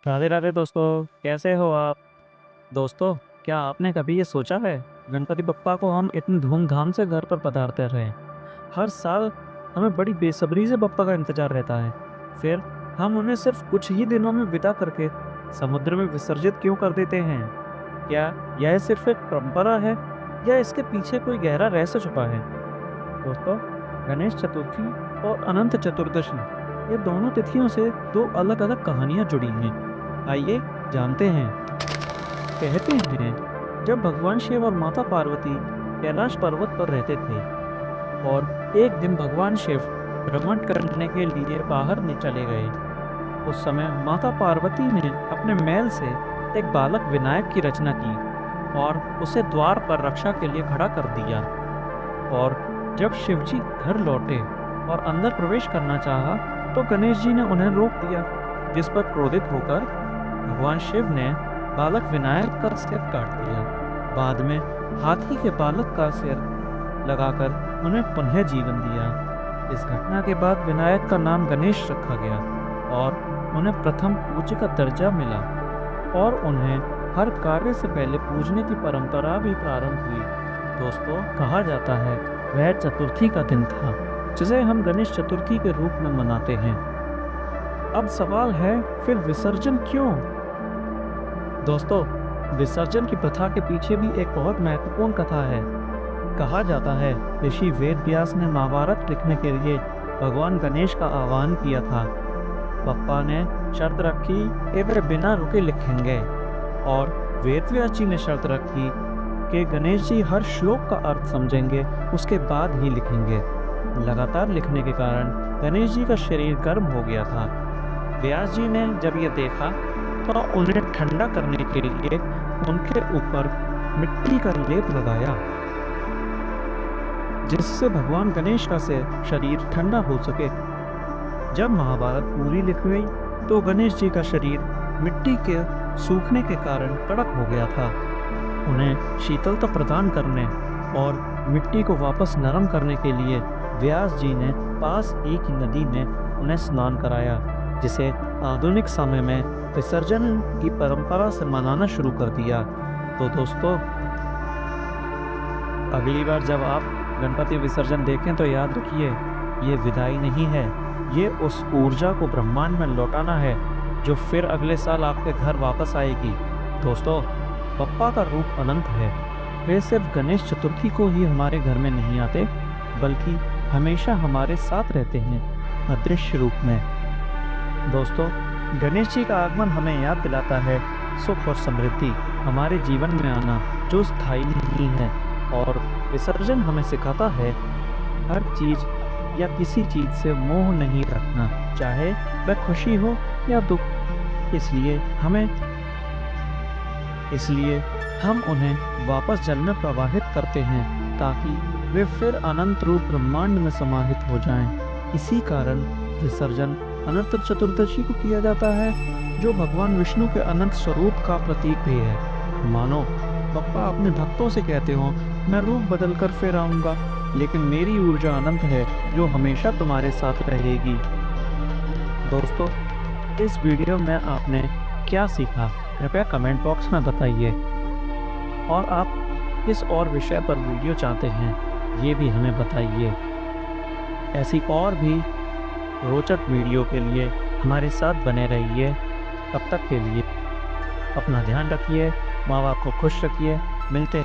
राधे राधे दोस्तों। कैसे हो आप? दोस्तों, क्या आपने कभी ये सोचा है गणपति बप्पा को हम इतनी धूमधाम से घर पर पधारते रहे। हर साल हमें बड़ी बेसब्री से बप्पा का इंतजार रहता है। फिर हम उन्हें सिर्फ कुछ ही दिनों में विदा करके समुद्र में विसर्जित क्यों कर देते हैं? क्या यह सिर्फ एक परंपरा है या इसके पीछे कोई गहरा रहस्य छुपा है? दोस्तों, गणेश चतुर्थी और अनंत चतुर्दशी, ये दोनों तिथियों से दो अलग अलग कहानियां जुड़ी हैं। आइए जानते हैं। कहते हैं, जब भगवान शिव और माता पार्वती कैलाश पर्वत पर रहते थे और एक दिन भगवान शिव भ्रमण करने के लिए बाहर चले गए। उस समय माता पार्वती ने अपने मैल से एक बालक विनायक की रचना की और उसे द्वार पर रक्षा के लिए खड़ा कर दिया। और जब शिवजी घर लौटे और अंदर प्रवेश करना चाहा, तो गणेश जी ने उन्हें रोक दिया, जिस पर क्रोधित होकर भगवान शिव ने बालक विनायक का सिर काट दिया। बाद में हाथी के बालक का सिर लगाकर उन्हें पुनः जीवन दिया। इस घटना के बाद विनायक का नाम गणेश रखा गया और उन्हें प्रथम पूज्य का दर्जा मिला और उन्हें हर कार्य से पहले पूजने की परंपरा भी प्रारंभ हुई। दोस्तों, कहा जाता है वह चतुर्थी का दिन था जिसे हम गणेश चतुर्थी के रूप में मनाते हैं। अब सवाल है, फिर विसर्जन क्यों? दोस्तों, विसर्जन की प्रथा के पीछे भी एक बहुत महत्वपूर्ण कथा है। कहा जाता है ऋषि वेद व्यास ने महाभारत लिखने के लिए भगवान गणेश का आह्वान किया था। पप्पा ने शर्त रखी कि वे बिना रुके लिखेंगे और वेद व्यास जी ने शर्त रखी कि गणेश जी हर श्लोक का अर्थ समझेंगे, उसके बाद ही लिखेंगे। लगातार लिखने के कारण गणेश जी का शरीर गर्म हो गया था। व्यास जी ने जब ये देखा तो उन्हें ठंडा करने के लिए उनके ऊपर मिट्टी का लेप लगाया, जिससे भगवान गणेश का से शरीर ठंडा हो सके। जब महाभारत पूरी लिख गई तो गणेश जी का शरीर मिट्टी के सूखने के कारण कड़क हो गया था। उन्हें शीतलता प्रदान करने और मिट्टी को वापस नरम करने के लिए व्यास जी ने पास एक ही नदी में उन्हें स्नान कराया, जिसे आधुनिक समय में विसर्जन की परंपरा से मनाना शुरू कर दिया। तो दोस्तों, अगली बार जब आप गणपति विसर्जन देखें तो याद रखिए, ये विदाई नहीं है, ये उस ऊर्जा को ब्रह्मांड में लौटाना है जो फिर अगले साल आपके घर वापस आएगी। दोस्तों, पप्पा का रूप अनंत है। वे सिर्फ गणेश चतुर्थी को ही हमारे घर में नहीं आते, बल्कि हमेशा हमारे साथ रहते हैं, अदृश्य रूप में। दोस्तों, गणेश जी का आगमन हमें याद दिलाता है सुख और समृद्धि हमारे जीवन में आना जो स्थायी नहीं है, और विसर्जन हमें सिखाता है हर चीज या किसी चीज से मोह नहीं रखना, चाहे वह खुशी हो या दुख। इसलिए हम उन्हें वापस जल में प्रवाहित करते हैं ताकि वे फिर अनंत रूप ब्रह्मांड में समाहित हो जाएं। इसी कारण विसर्जन अनंत चतुर्दशी को किया जाता है, जो भगवान विष्णु के अनंत स्वरूप का प्रतीक भी है। मानो पप्पा अपने भक्तों से कहते हो, मैं रूप बदल कर फिर आऊंगा, लेकिन मेरी ऊर्जा अनंत है जो हमेशा तुम्हारे साथ रहेगी। दोस्तों, इस वीडियो में आपने क्या सीखा, कृपया कमेंट बॉक्स में बताइए। और आप किस और विषय पर वीडियो चाहते हैं, ये भी हमें बताइए। ऐसी और भी रोचक वीडियो के लिए हमारे साथ बने रहिए। तब तक के लिए अपना ध्यान रखिए, माँ बाप को खुश रखिए। मिलते